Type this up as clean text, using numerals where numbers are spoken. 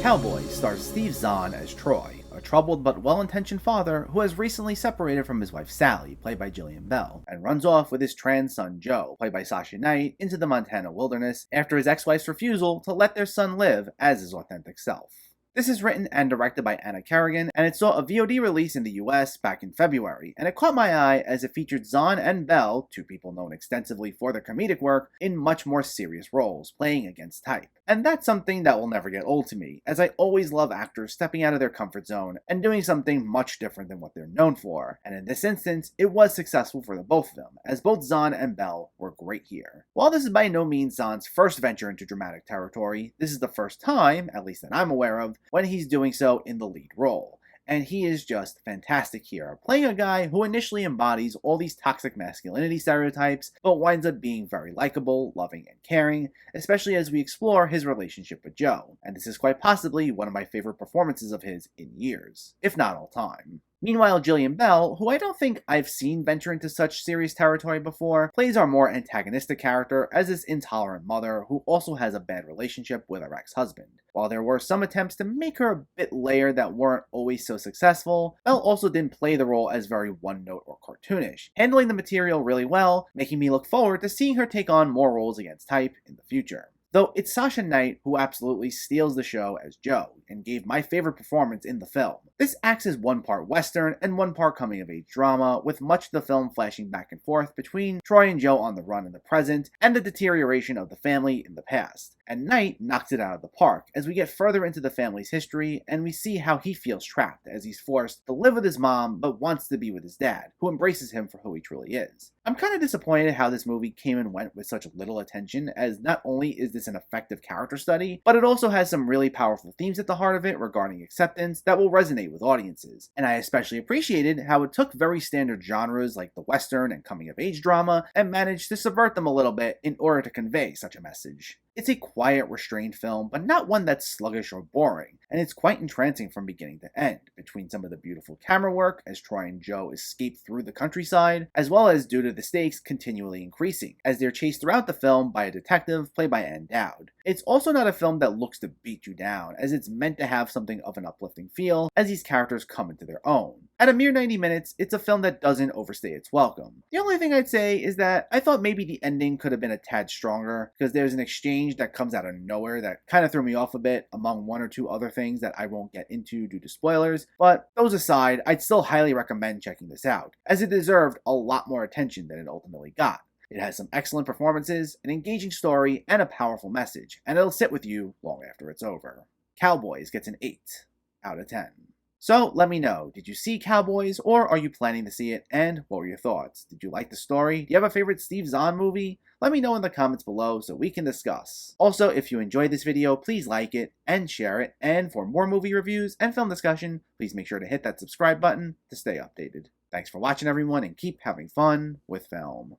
Cowboys stars Steve Zahn as Troy, a troubled but well-intentioned father who has recently separated from his wife Sally, played by Jillian Bell, and runs off with his trans son Joe, played by Sasha Knight, into the Montana wilderness after his ex-wife's refusal to let their son live as his authentic self. This is written and directed by Anna Kerrigan, and it saw a VOD release in the US back in February, and it caught my eye as it featured Zahn and Bell, two people known extensively for their comedic work, in much more serious roles, playing against type. And that's something that will never get old to me, as I always love actors stepping out of their comfort zone and doing something much different than what they're known for, and in this instance, it was successful for the both of them, as both Zahn and Bell were great here. While this is by no means Zahn's first venture into dramatic territory, this is the first time, at least that I'm aware of, when he's doing so in the lead role. And he is just fantastic here, playing a guy who initially embodies all these toxic masculinity stereotypes, but winds up being very likable, loving, and caring, especially as we explore his relationship with Joe. And this is quite possibly one of my favorite performances of his in years, if not all time. Meanwhile, Jillian Bell, who I don't think I've seen venture into such serious territory before, plays our more antagonistic character as this intolerant mother who also has a bad relationship with her ex-husband. While there were some attempts to make her a bit layered that weren't always so successful, Bell also didn't play the role as very one-note or cartoonish, handling the material really well, making me look forward to seeing her take on more roles against type in the future. Though it's Sasha Knight who absolutely steals the show as Joe, and gave my favorite performance in the film. This acts as one part Western and one part coming-of-age drama, with much of the film flashing back and forth between Troy and Joe on the run in the present, and the deterioration of the family in the past. And Knight knocks it out of the park, as we get further into the family's history, and we see how he feels trapped as he's forced to live with his mom, but wants to be with his dad, who embraces him for who he truly is. I'm kind of disappointed how this movie came and went with such little attention, as not only is this an effective character study, but it also has some really powerful themes at the heart of it regarding acceptance that will resonate with audiences. And I especially appreciated how it took very standard genres like the Western and coming-of-age drama and managed to subvert them a little bit in order to convey such a message. It's a quiet, restrained film, but not one that's sluggish or boring, and it's quite entrancing from beginning to end, between some of the beautiful camera work as Troy and Joe escape through the countryside, as well as due to the stakes continually increasing, as they're chased throughout the film by a detective played by Ann Dowd. It's also not a film that looks to beat you down, as it's meant to have something of an uplifting feel as these characters come into their own. At a mere 90 minutes, it's a film that doesn't overstay its welcome. The only thing I'd say is that I thought maybe the ending could have been a tad stronger, because there's an exchange that comes out of nowhere that kind of threw me off a bit, among one or two other things that I won't get into due to spoilers, but those aside, I'd still highly recommend checking this out, as it deserved a lot more attention than it ultimately got. It has some excellent performances, an engaging story, and a powerful message, and it'll sit with you long after it's over. Cowboys gets an 8 out of 10. So let me know, did you see Cowboys, or are you planning to see it, and what were your thoughts? Did you like the story? Do you have a favorite Steve Zahn movie? Let me know in the comments below so we can discuss. Also, if you enjoyed this video, please like it and share it, and for more movie reviews and film discussion, please make sure to hit that subscribe button to stay updated. Thanks for watching everyone, and keep having fun with film.